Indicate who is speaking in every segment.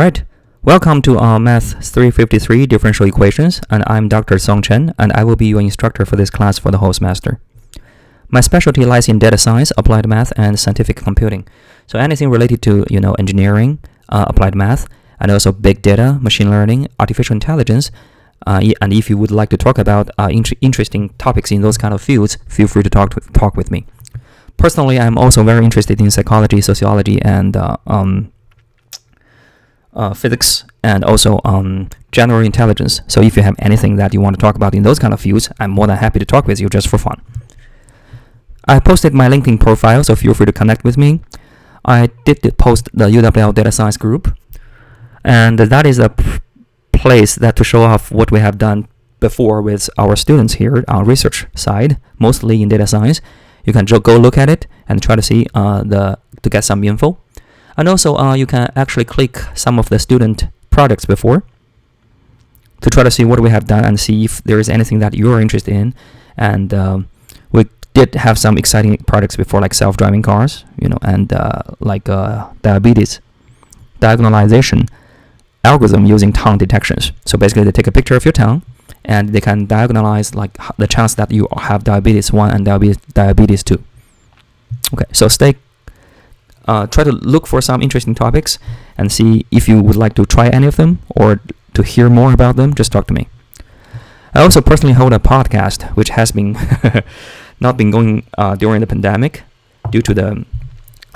Speaker 1: Alright, welcome to Math 353 Differential Equations, and I'm Dr. Song Chen, and I will be your instructor for this class for the whole semester. My specialty lies in data science, applied math, and scientific computing. So anything related to, engineering, applied math, and also big data, machine learning, artificial intelligence, and if you would like to talk about interesting topics in those kind of fields, feel free to talk with me. Personally, I'm also very interested in psychology, sociology, and physics, and also general intelligence. So if you have anything that you want to talk about in those kind of fields, I'm more than happy to talk with you just for fun. I posted my LinkedIn profile, so feel free to connect with me. I did post the UWL Data Science group, and that is a place that to show off what we have done before with our students here on research side, mostly in data science. You can go look at it and try to see to get some info. And also, you can actually click some of the student projects before to try to see what we have done and see if there is anything that you're interested in. And we did have some exciting projects before, like self-driving cars, and diabetes diagonalization algorithm using tongue detections. So basically, they take a picture of your tongue and they can diagonalize like the chance that you have diabetes 1 and diabetes 2. Okay, so try to look for some interesting topics and see if you would like to try any of them or to hear more about them. Just talk to me. I also personally hold a podcast which has been not been going during the pandemic due to the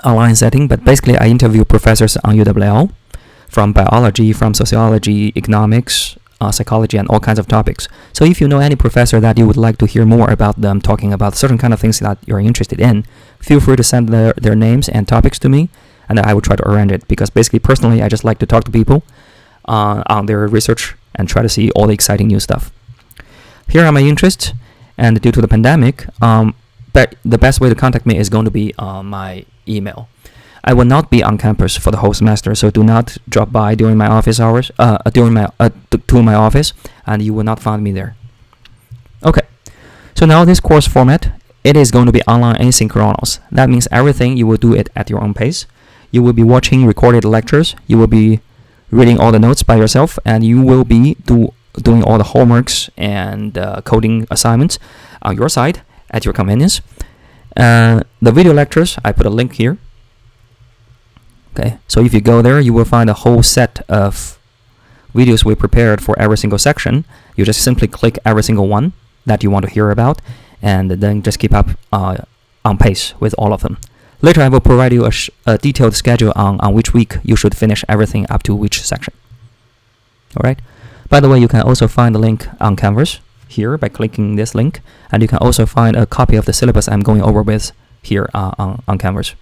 Speaker 1: online setting, but basically I interview professors on UWL from biology, from sociology, economics, psychology, and all kinds of topics. So if you know any professor that you would like to hear more about them talking about certain kind of things that you're interested in, feel free to send their names and topics to me, and I will try to arrange it, because basically personally I just like to talk to people on their research and try to see all the exciting new stuff. Here are my interests, and due to the pandemic, but the best way to contact me is going to be my email. I will not be on campus for the whole semester, so do not drop by during my office hours, to my office, and you will not find me there. Okay, so now this course format, it is going to be online asynchronous. That means everything you will do it at your own pace. You will be watching recorded lectures, you will be reading all the notes by yourself, and you will be doing all the homeworks and coding assignments on your side at your convenience. The video lectures, I put a link here. Okay, so if you go there, you will find a whole set of videos we prepared for every single section. You just simply click every single one that you want to hear about, and then just keep up on pace with all of them. Later, I will provide you a detailed schedule on which week you should finish everything up to which section. Alright. By the way, you can also find the link on Canvas here by clicking this link, and you can also find a copy of the syllabus I'm going over with here on Canvas.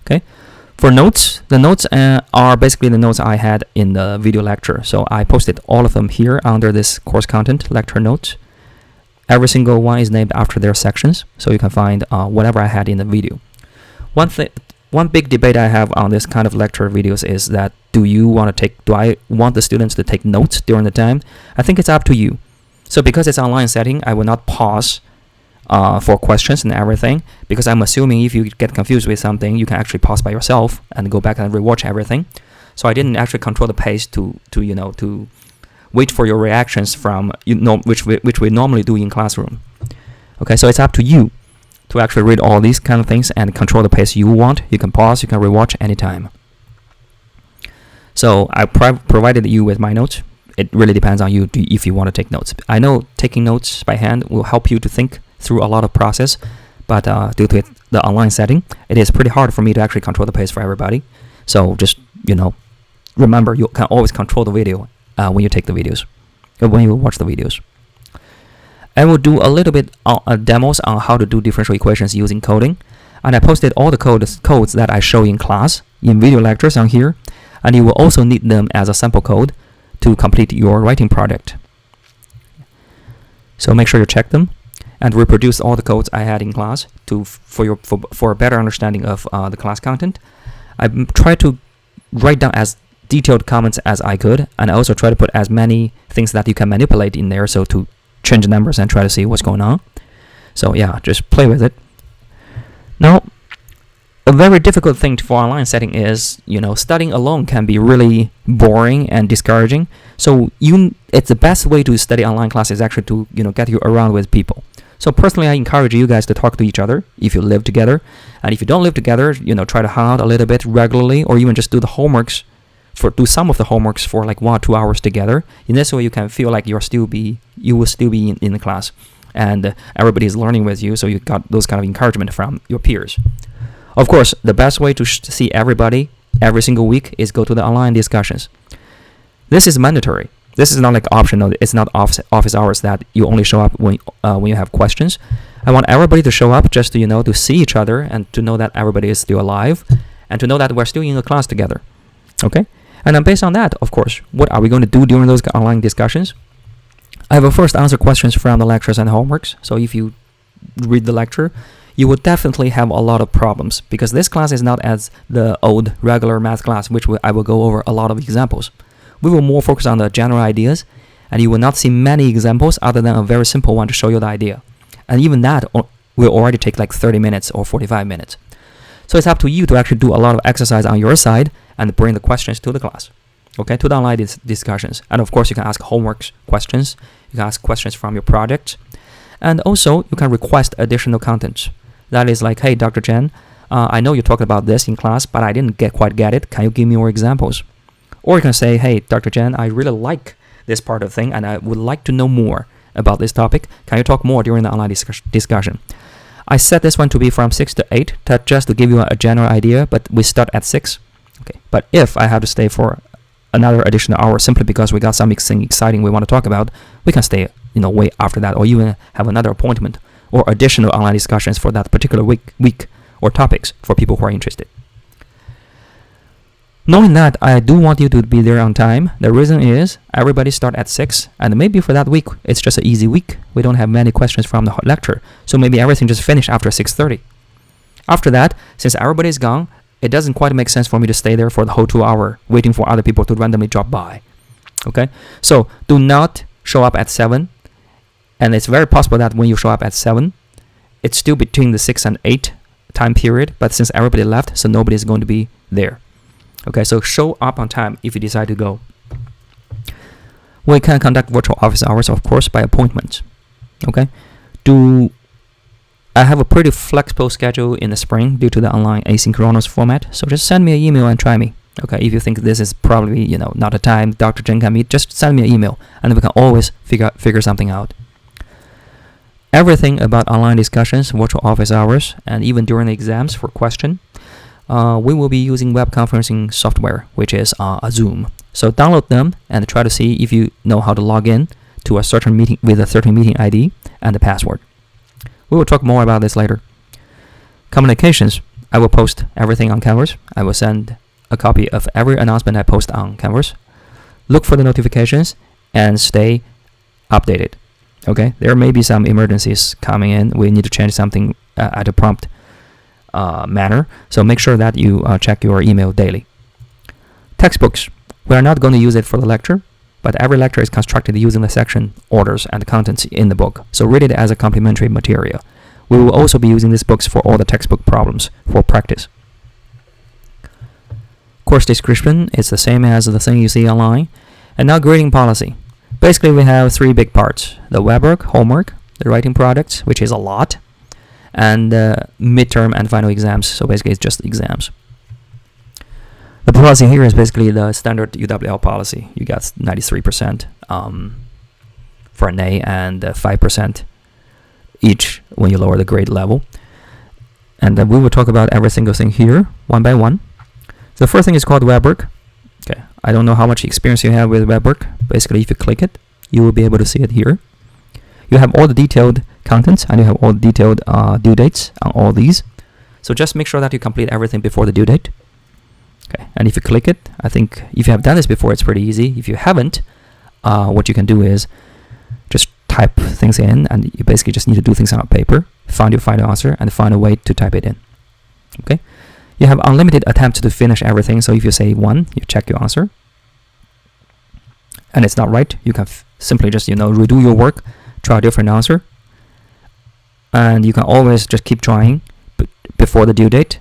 Speaker 1: Okay. For notes, the notes are basically the notes I had in the video lecture. So I posted all of them here under this course content lecture notes. Every single one is named after their sections, so you can find whatever I had in the video. One big debate I have on this kind of lecture videos is that do I want the students to take notes during the time? I think it's up to you. So because it's online setting, I will not pause for questions and everything, because I'm assuming if you get confused with something, you can actually pause by yourself and go back and rewatch everything. So I didn't actually control the pace to wait for your reactions from which we normally do in classroom. Okay, so it's up to you to actually read all these kind of things and control the pace you want. You can pause, you can rewatch anytime. So I provided you with my notes. It really depends on you if you want to take notes. I know taking notes by hand will help you to think through a lot of process, but due to the online setting, it is pretty hard for me to actually control the pace for everybody. So just remember, you can always control the video when you take the videos, when you watch the videos. I will do a little bit demos on how to do differential equations using coding, and I posted all the codes that I show in class in video lectures on here, and you will also need them as a sample code to complete your writing project. So make sure you check them and reproduce all the codes I had in class for a better understanding of the class content. I tried to write down as detailed comments as I could, and I also try to put as many things that you can manipulate in there, so to change the numbers and try to see what's going on. So yeah, just play with it. Now, A very difficult thing for online setting is, studying alone can be really boring and discouraging. So it's the best way to study online classes actually to, get you around with people. So personally, I encourage you guys to talk to each other if you live together. And if you don't live together, try to hang out a little bit regularly, or even just do some of the homeworks for like 1 or 2 hours together. In this way, you can feel like you will still be in the class, and everybody is learning with you. So you got those kind of encouragement from your peers. Of course, the best way to see everybody every single week is go to the online discussions. This is mandatory. This is not like optional. It's not office hours that you only show up when you have questions. I want everybody to show up just to, to see each other and to know that everybody is still alive and to know that we're still in a class together. Okay? And then based on that, of course, what are we going to do during those online discussions? I will first answer questions from the lectures and homeworks. So if you read the lecture, you will definitely have a lot of problems because this class is not as the old regular math class, which I will go over a lot of examples. We will more focus on the general ideas, and you will not see many examples other than a very simple one to show you the idea. And even that will already take like 30 minutes or 45 minutes. So it's up to you to actually do a lot of exercise on your side and bring the questions to the class, okay, to the online discussions. And of course, you can ask homework questions. You can ask questions from your project. And also, you can request additional content. That is like, hey, Dr. Chen, I know you talked about this in class, but I didn't quite get it. Can you give me more examples? Or you can say, hey, Dr. Chen, I really like this part of the thing, and I would like to know more about this topic. Can you talk more during the online discussion? I set this one to be from 6 to 8, just to give you a general idea, but we start at 6. Okay. But if I have to stay for another additional hour simply because we got something exciting we want to talk about, we can stay, way after that, or even have another appointment or additional online discussions for that particular week or topics for people who are interested. Knowing that, I do want you to be there on time. The reason is everybody start at 6, and maybe for that week, it's just an easy week. We don't have many questions from the lecture, so maybe everything just finish after 6:30. After that, since everybody's gone, it doesn't quite make sense for me to stay there for the whole 2 hour waiting for other people to randomly drop by. Okay? So do not show up at 7, and it's very possible that when you show up at 7, it's still between the 6 and 8 time period, but since everybody left, so nobody is going to be there. Okay, so show up on time if you decide to go. We can conduct virtual office hours, of course, by appointment. Okay, I have a pretty flexible schedule in the spring due to the online asynchronous format. So just send me an email and try me. Okay, if you think this is probably not a time Dr. Chen can meet, just send me an email, and we can always figure something out. Everything about online discussions, virtual office hours, and even during the exams for question. We will be using web conferencing software, which is a Zoom. So download them and try to see if you know how to log in to a certain meeting with a certain meeting ID and the password. We will talk more about this later. Communications. I will post everything on Canvas. I will send a copy of every announcement I post on Canvas. Look for the notifications and stay updated. Okay, there may be some emergencies coming in. We need to change something at a prompt manner, so make sure that you check your email daily. Textbooks. We are not going to use it for the lecture, but every lecture is constructed using the section orders and contents in the book, so read it as a complementary material. We will also be using these books for all the textbook problems for practice. Course description is the same as the thing you see online. And now grading policy. Basically, we have 3 big parts: the Webwork, homework, the writing projects, which is a lot, and midterm and final exams. So basically, it's just exams. The policy here is basically the standard UWL policy. You got 93% for an A and 5% each when you lower the grade level. And we will talk about every single thing here, one by one. The first thing is called Webwork. Okay, I don't know how much experience you have with Webwork. Basically, if you click it, you will be able to see it here. You have all the detailed contents, and you have all the detailed due dates on all these. So just make sure that you complete everything before the due date. Okay, and if you click it, I think if you have done this before, it's pretty easy. If you haven't, what you can do is just type things in, and you basically just need to do things on paper, find your final answer, and find a way to type it in. Okay, you have unlimited attempts to finish everything. So if you say 1, you check your answer, and it's not right, you can simply just redo your work, try a different answer, and you can always just keep trying before the due date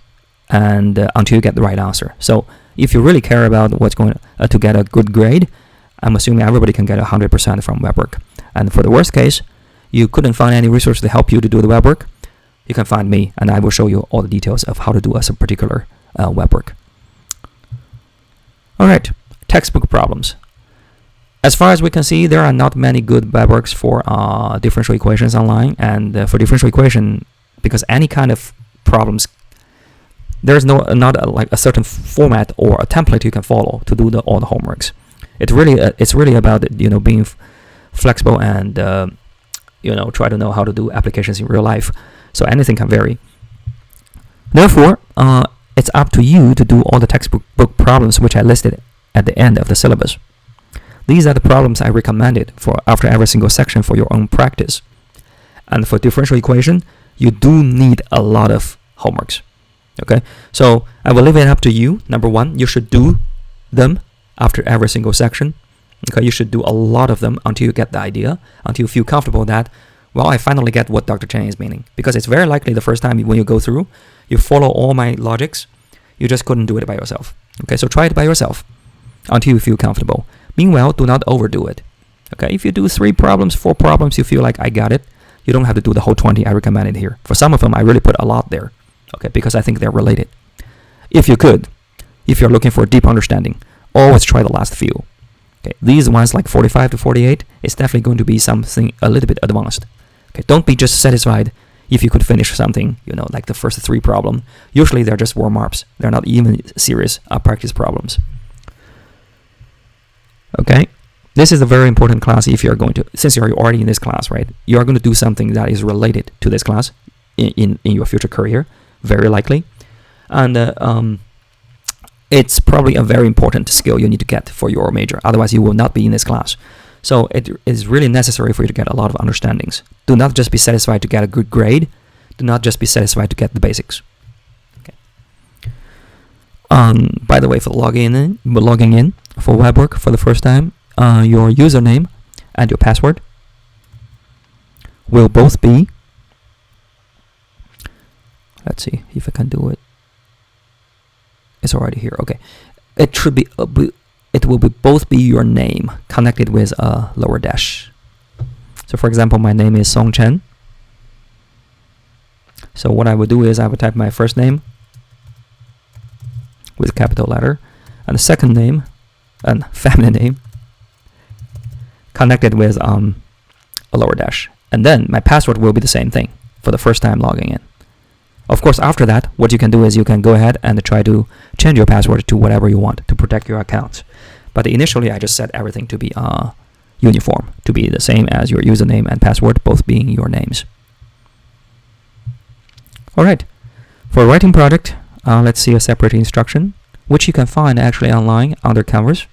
Speaker 1: and until you get the right answer. So if you really care about what's going to get a good grade, I'm assuming everybody can get 100% from Webwork. And for the worst case, you couldn't find any resource to help you to do the Webwork, you can find me, and I will show you all the details of how to do a particular Webwork. All right, textbook problems. As far as we can see, there are not many good Webworks for differential equations online, and for differential equation, because any kind of problems, there's not a certain format or a template you can follow to do all the homeworks. It's really about being flexible and try to know how to do applications in real life. So anything can vary. Therefore, it's up to you to do all the textbook problems which I listed at the end of the syllabus. These are the problems I recommended for after every single section for your own practice. And for differential equation, you do need a lot of homeworks. Okay, so I will leave it up to you. Number one, you should do them after every single section. Okay, you should do a lot of them until you get the idea, until you feel comfortable that, well, I finally get what Dr. Chen is meaning. Because it's very likely the first time when you go through, you follow all my logics, you just couldn't do it by yourself. Okay, so try it by yourself until you feel comfortable. Meanwhile, do not overdo it. Okay, if you do 3 problems, 4 problems, you feel like I got it, you don't have to do the whole 20 I recommended here. For some of them, I really put a lot there. Okay, because I think they're related. If you're looking for a deep understanding, always try the last few. Okay, these ones like 45 to 48 is definitely going to be something a little bit advanced. Okay, don't be just satisfied if you could finish something, like the first 3 problem. Usually they're just warm-ups. They're not even serious practice problems. Okay, this is a very important class if you're going to, since you're already in this class, right? You are going to do something that is related to this class in your future career, very likely. And it's probably a very important skill you need to get for your major. Otherwise, you will not be in this class. So it is really necessary for you to get a lot of understandings. Do not just be satisfied to get a good grade. Do not just be satisfied to get the basics. Okay. By the way, for logging in for Webwork for the first time, your username and your password will both be, let's see if I can do it. It's already here. Okay, it should be. It will both be your name connected with a lower dash. So, for example, my name is Song Chen. So what I would do is I would type my first name with a capital letter, and the second name, and family name, connected with a lower dash, and then my password will be the same thing for the first time logging in. Of course, after that, what you can do is you can go ahead and try to change your password to whatever you want to protect your account. But initially, I just set everything to be uniform, to be the same as your username and password, both being your names. All right, for writing project, let's see a separate instruction, which you can find actually online under Canvas,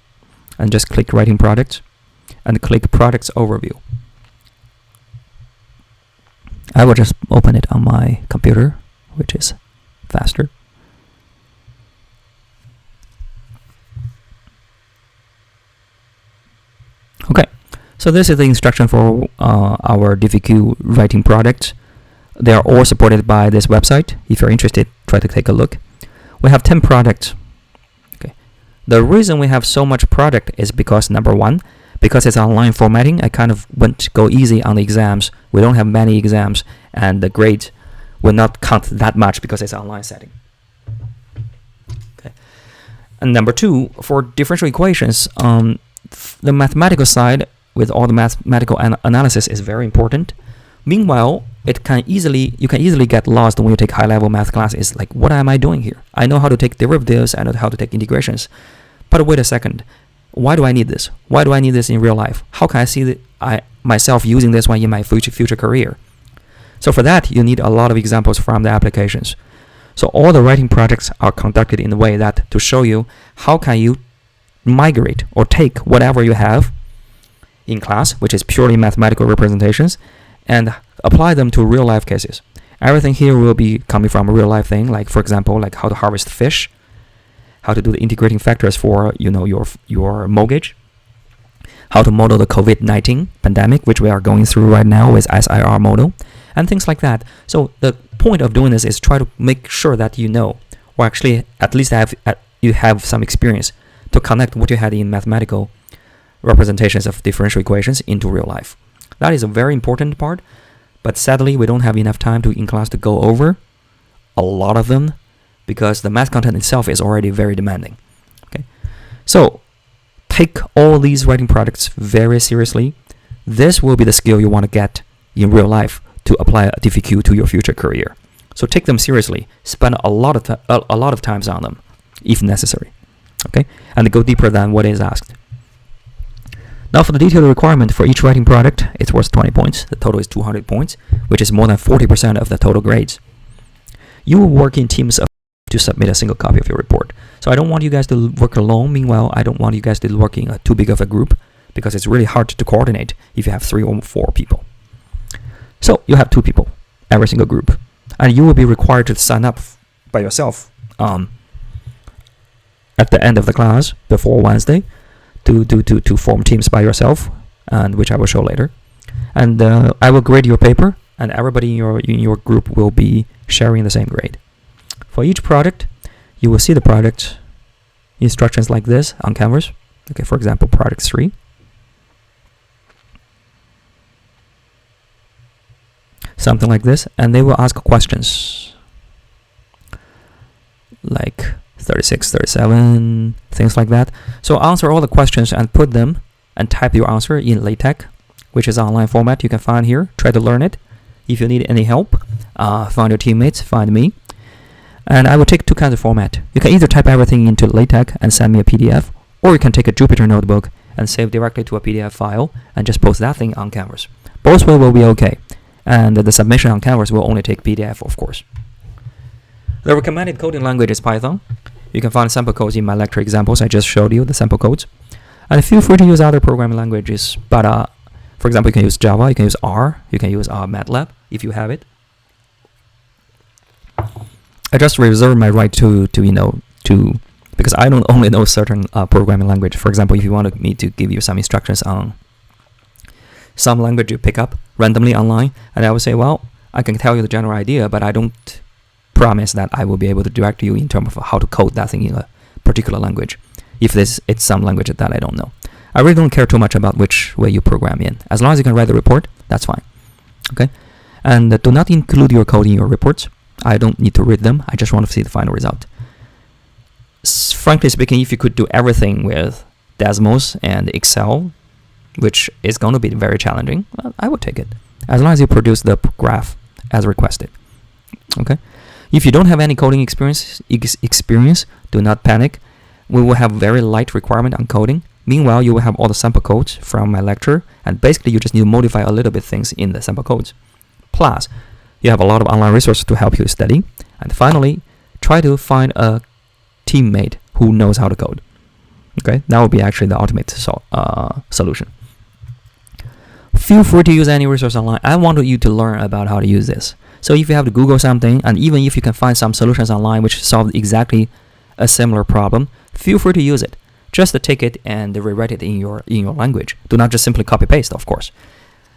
Speaker 1: and just click writing projects, and click projects overview. I will just open it on my computer, which is faster. Okay, so this is the instruction for our DVQ writing projects. They are all supported by this website. If you're interested, try to take a look. We have 10 projects. Okay, the reason we have so much project is because, number one, because it's online formatting, I kind of went to go easy on the exams. We don't have many exams, and the grades will not count that much because it's online setting. Okay. And number two, for differential equations, the mathematical side with all the mathematical analysis is very important. Meanwhile, you can easily get lost when you take high-level math classes. Like, what am I doing here? I know how to take derivatives, I know how to take integrations. But wait a second, why do I need this? Why do I need this in real life? How can I see myself using this one in my future career? So for that, you need a lot of examples from the applications. So all the writing projects are conducted in a way that to show you how can you migrate or take whatever you have in class, which is purely mathematical representations, and apply them to real life cases. Everything here will be coming from a real life thing, like for example, like how to harvest fish, how to do the integrating factors for your mortgage, how to model the COVID-19 pandemic, which we are going through right now with SIR model, and things like that. So the point of doing this is try to make sure that you know or actually at least you have some experience to connect what you had in mathematical representations of differential equations into real life. That is a very important part, but sadly we don't have enough time in class to go over a lot of them because the math content itself is already very demanding. Okay, so take all these writing products very seriously. This will be the skill you want to get in real life to apply a DFQ to your future career. So take them seriously. Spend a lot of times on them, if necessary. Okay, and go deeper than what is asked. Now for the detailed requirement for each writing product, it's worth 20 points. The total is 200 points, which is more than 40% of the total grades. You will work in teams to submit a single copy of your report. So I don't want you guys to work alone. Meanwhile, I don't want you guys to work in too big of a group because it's really hard to coordinate if you have 3 or 4 people. So you have 2 people, every single group. And you will be required to sign up by yourself at the end of the class before Wednesday to form teams by yourself, and which I will show later. And I will grade your paper, and everybody in your group will be sharing the same grade. For each product, you will see the product instructions like this on Canvas. Okay, for example, product 3. Something like this, and they will ask questions like 36, 37, things like that. So answer all the questions and put them and type your answer in LaTeX, which is an online format you can find here. Try to learn it. If you need any help, find your teammates, find me. And I will take 2 kinds of format. You can either type everything into LaTeX and send me a PDF, or you can take a Jupyter notebook and save directly to a PDF file and just post that thing on Canvas. Both ways will be okay. And the submission on Canvas will only take PDF, of course. The recommended coding language is Python. You can find sample codes in my lecture examples. I just showed you the sample codes. And feel free to use other programming languages. But for example, you can use Java, you can use R, you can use MATLAB if you have it. I just reserve my right to because I don't only know certain programming language. For example, if you wanted me to give you some instructions on some language you pick up randomly online, and I would say, well, I can tell you the general idea, but I don't promise that I will be able to direct you in terms of how to code that thing in a particular language, if it's some language that I don't know. I really don't care too much about which way you program in. As long as you can write the report, that's fine. Okay? And do not include your code in your reports. I don't need to read them. I just want to see the final result. Frankly speaking, if you could do everything with Desmos and Excel, which is going to be very challenging, well, I would take it, as long as you produce the graph as requested. Okay? If you don't have any coding experience, do not panic. We will have very light requirement on coding. Meanwhile, you will have all the sample codes from my lecture, and basically you just need to modify a little bit things in the sample codes. Plus, you have a lot of online resources to help you study. And finally, try to find a teammate who knows how to code. Okay, that will be actually the ultimate solution. Feel free to use any resource online. I want you to learn about how to use this. So if you have to Google something, and even if you can find some solutions online which solve exactly a similar problem, feel free to use it. Just to take it and rewrite it in your language. Do not just simply copy paste, of course.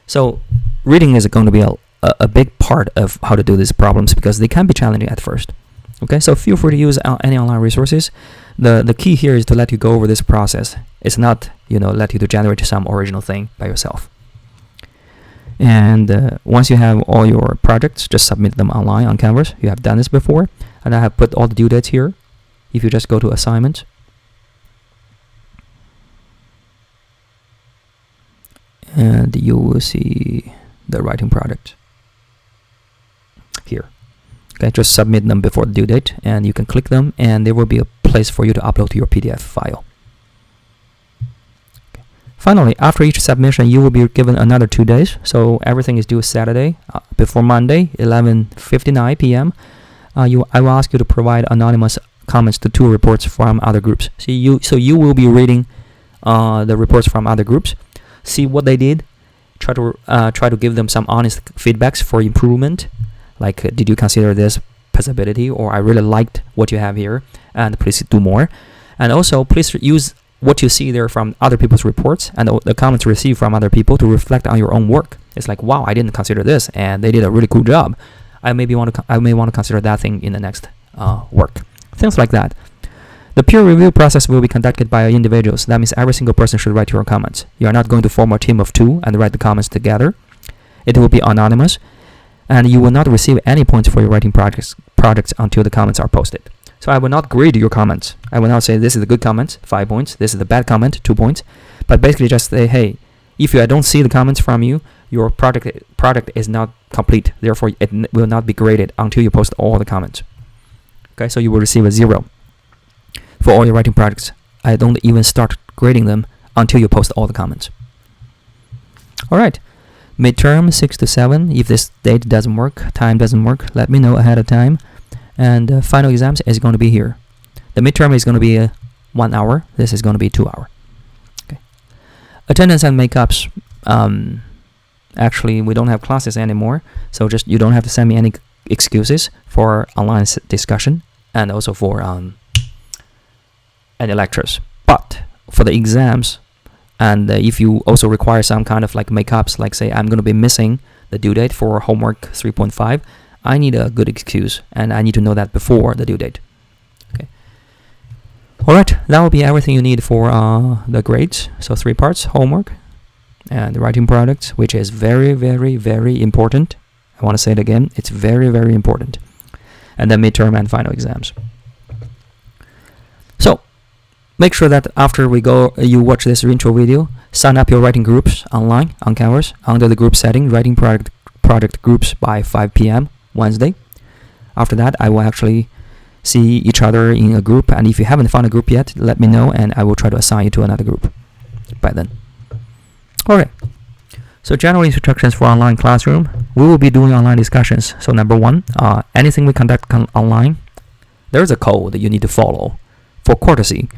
Speaker 1: So reading is going to be a big part of how to do these problems because they can be challenging at first. Okay, so feel free to use any online resources. The key here is to let you go over this process. It's not, let you to generate some original thing by yourself. And once you have all your projects, just submit them online on Canvas. You have done this before, and I have put all the due dates here. If you just go to assignment, and you will see the writing product here. Okay, just submit them before the due date, and you can click them, and there will be a place for you to upload to your PDF file. Okay. Finally, after each submission, you will be given another 2 days. So everything is due Saturday before Monday, 11:59 p.m. I will ask you to provide anonymous comments to 2 reports from other groups. So you will be reading the reports from other groups. See what they did. Try to give them some honest feedbacks for improvement. Like, did you consider this possibility? Or I really liked what you have here, and please do more. And also, please use what you see there from other people's reports and the comments received from other people to reflect on your own work. It's like, wow, I didn't consider this, and they did a really cool job. I may want to consider that thing in the next work. things like that. The peer review process will be conducted by individuals. That means every single person should write your comments. You are not going to form a team of 2 and write the comments together. It will be anonymous, and you will not receive any points for your writing projects until the comments are posted. So I will not grade your comments. I will not say this is a good comment, 5 points. This is a bad comment, 2 points. But basically just say, hey, if I don't see the comments from you, your product is not complete. Therefore, it will not be graded until you post all the comments. Okay, so you will receive a 0 for all your writing projects. I don't even start grading them until you post all the comments. All right, midterm 6 to 7. If this date doesn't work, time doesn't work, let me know ahead of time. And final exams is going to be here. The midterm is going to be 1 hour. This is going to be 2 hours. Okay. Attendance and makeups. Actually, we don't have classes anymore, so just you don't have to send me any excuses for online discussion and also for any lectures. But for the exams, and if you also require some kind of like makeups, like say I'm going to be missing the due date for homework 3.5, I need a good excuse, and I need to know that before the due date. Okay. All right, that will be everything you need for the grades. So 3 parts: homework and writing products, which is very, very, very important. I want to say it again. It's very, very important. And then midterm and final exams. So make sure that after you watch this intro video, sign up your writing groups online on Canvas under the group setting, writing product groups by 5 p.m. Wednesday. After that, I will actually see each other in a group, and if you haven't found a group yet, let me know and I will try to assign you to another group by then. Alright, so general instructions for online classroom. We will be doing online discussions. So number 1, anything we conduct online, there is a code that you need to follow for courtesy,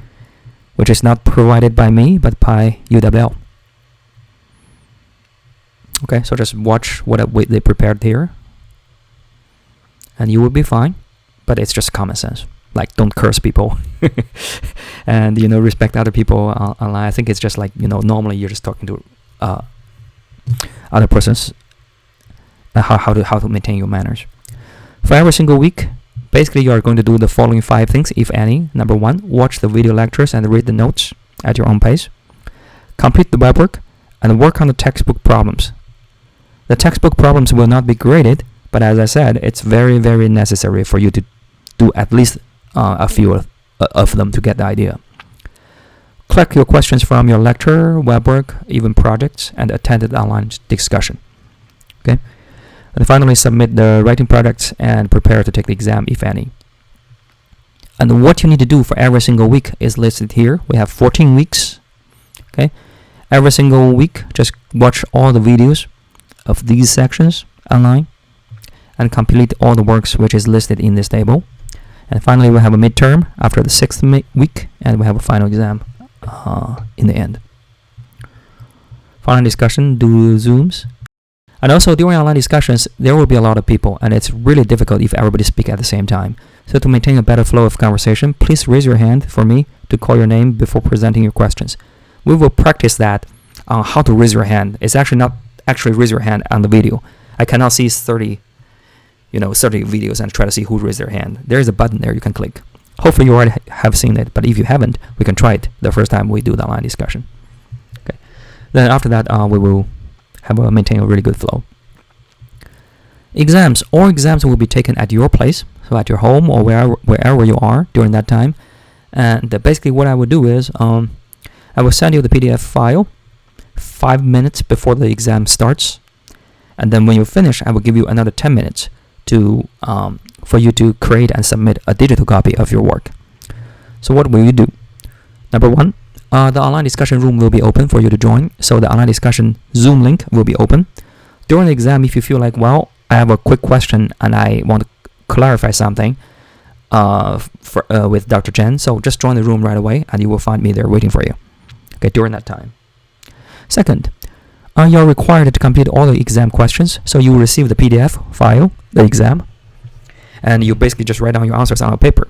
Speaker 1: which is not provided by me but by UWL. Okay, so just watch what they prepared here and you will be fine, but it's just common sense. Like, don't curse people and respect other people online. I think it's just like normally you're just talking to other persons, how to maintain your manners. For every single week, basically you are going to do the following 5 things, if any. Number 1, watch the video lectures and read the notes at your own pace. Complete the webwork and work on the textbook problems. The textbook problems will not be graded, but as I said, it's very, very necessary for you to do at least a few of them to get the idea. Collect your questions from your lecture, webwork, even projects, and attend the online discussion. Okay, and finally submit the writing products and prepare to take the exam, if any. And what you need to do for every single week is listed here. We have 14 weeks. Okay, every single week, just watch all the videos of these sections online and complete all the works which is listed in this table. And finally, we have a midterm after the 6th week, and we have a final exam in the end. Final discussion, do Zooms. And also during online discussions, there will be a lot of people, and it's really difficult if everybody speaks at the same time. So to maintain a better flow of conversation, please raise your hand for me to call your name before presenting your questions. We will practice that on how to raise your hand. It's actually not actually raise your hand on the video. I cannot see 30 videos and try to see who raised their hand. There is a button there you can click. Hopefully you already have seen it, but if you haven't, we can try it the first time we do the online discussion. Okay. Then after that, we will maintain a really good flow. Exams. All exams will be taken at your place, so at your home or wherever you are during that time. And basically what I will do is, I will send you the PDF file 5 minutes before the exam starts. And then when you finish, I will give you another 10 minutes for you to create and submit a digital copy of your work. So what will you do? Number 1, the online discussion room will be open for you to join. So the online discussion Zoom link will be open. During the exam, if you feel like, well, I have a quick question and I want to clarify something with Dr. Chen, so just join the room right away and you will find me there waiting for you. Okay, during that time. Second, you're required to complete all the exam questions. So you will receive the PDF file, the exam, and you basically just write down your answers on a paper.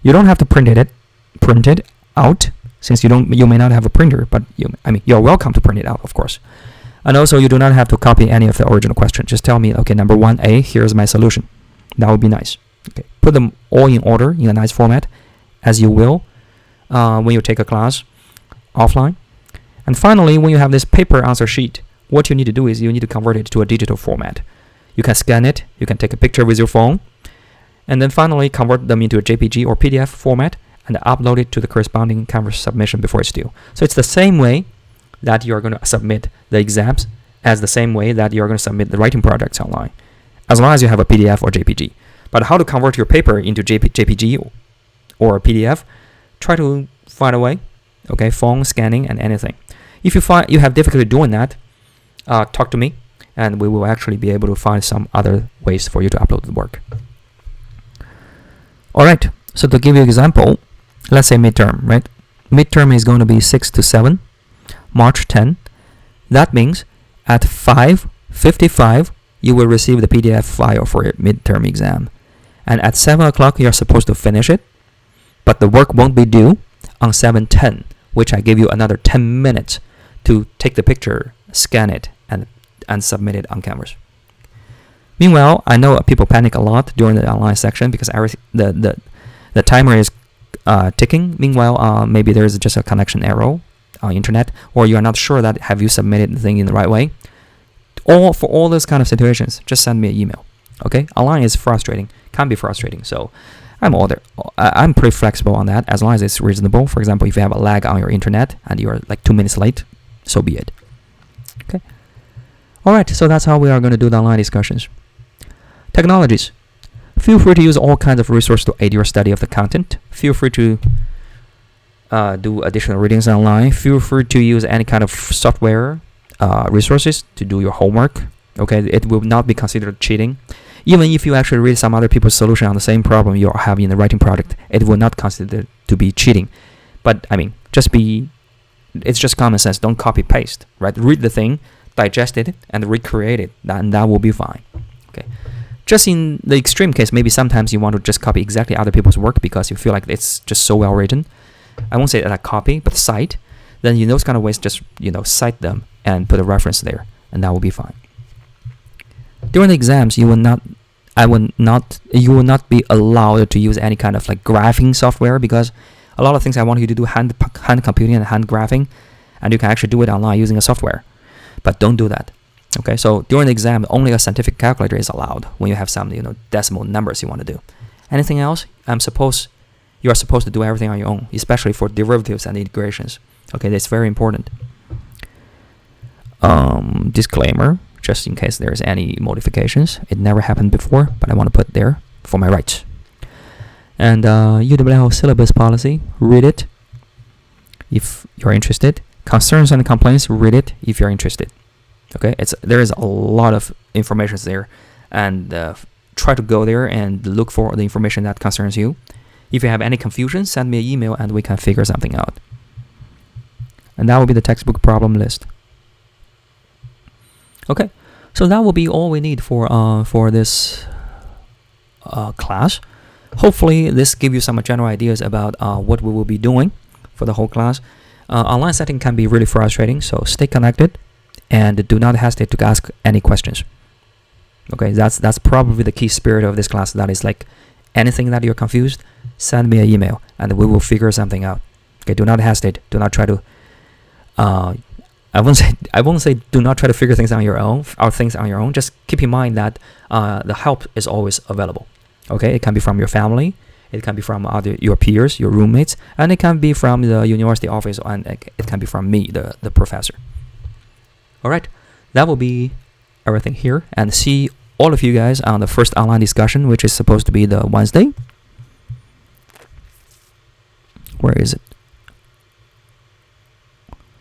Speaker 1: You don't have to print it out, since you may not have a printer, but you're welcome to print it out, of course. And also you do not have to copy any of the original questions. Just tell me, okay, number 1A, here's my solution. That would be nice. Okay, put them all in order in a nice format, as you will when you take a class offline. And finally, when you have this paper answer sheet, what you need to do is you need to convert it to a digital format. You can scan it, you can take a picture with your phone, and then finally convert them into a JPG or PDF format and upload it to the corresponding Canvas submission before it's due. So it's the same way that you're going to submit the exams as the same way that you're going to submit the writing projects online, as long as you have a PDF or JPG. But how to convert your paper into JPG or a PDF, try to find a way, okay, phone, scanning, and anything. If you find you have difficulty doing that, talk to me, and we will actually be able to find some other ways for you to upload the work. Alright, so to give you an example, let's say midterm, right? Midterm is going to be 6 to 7, March 10. That means at 5:55, you will receive the PDF file for your midterm exam. And at 7 o'clock, you're supposed to finish it, but the work won't be due on 7:10, which I give you another 10 minutes to take the picture, scan it, and submit it on Canvas. Meanwhile, I know people panic a lot during the online section because the timer is ticking. Meanwhile, maybe there's just a connection error on internet, or you are not sure that have you submitted the thing in the right way. For all those kind of situations, just send me an email. Okay, online is frustrating, can be frustrating. So I'm pretty flexible on that as long as it's reasonable. For example, if you have a lag on your internet and you're like 2 minutes late, so be it. Okay. All right, so that's how we are going to do the online discussions. Technologies. Feel free to use all kinds of resources to aid your study of the content. Feel free to do additional readings online. Feel free to use any kind of software resources to do your homework. Okay, it will not be considered cheating. Even if you actually read some other people's solution on the same problem you have in the writing project, it will not consider to be cheating. But I mean, it's just common sense. Don't copy paste, right? Read the thing, digest it, and recreate it, and that will be fine. Okay. Just in the extreme case, maybe sometimes you want to just copy exactly other people's work because you feel like it's just so well written. I won't say that copy, but cite. Then in those kind of ways, just cite them and put a reference there, and that will be fine. During the exams, you will not be allowed to use any kind of like graphing software, because a lot of things I want you to do hand computing and hand graphing, and you can actually do it online using a software. But don't do that. Okay, so during the exam, only a scientific calculator is allowed when you have some decimal numbers you want to do. Anything else, you are supposed to do everything on your own, especially for derivatives and integrations. Okay, that's very important. Disclaimer, just in case there's any modifications. It never happened before, but I want to put there for my rights. And UWL syllabus policy, read it if you're interested. Concerns and complaints, read it if you're interested. Okay, there is a lot of information there, and try to go there and look for the information that concerns you. If you have any confusion, send me an email and we can figure something out. And that will be the textbook problem list. Okay, so that will be all we need for this class. Hopefully, this gives you some general ideas about what we will be doing for the whole class. Online setting can be really frustrating, so stay connected and do not hesitate to ask any questions. Okay, that's probably the key spirit of this class. That is like anything that you're confused, send me an email and we will figure something out. Okay, do not hesitate. Do not try to. I won't say do not try to figure things on your own. Just keep in mind that the help is always available. Okay, it can be from your family, it can be from your peers, your roommates, and it can be from the university office, and it can be from me, the professor. All right, that will be everything here, and see all of you guys on the first online discussion, which is supposed to be the Wednesday. Where is it?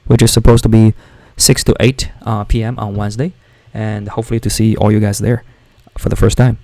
Speaker 1: Which is supposed to be 6 to 8 p.m. on Wednesday, and hopefully to see all you guys there for the first time.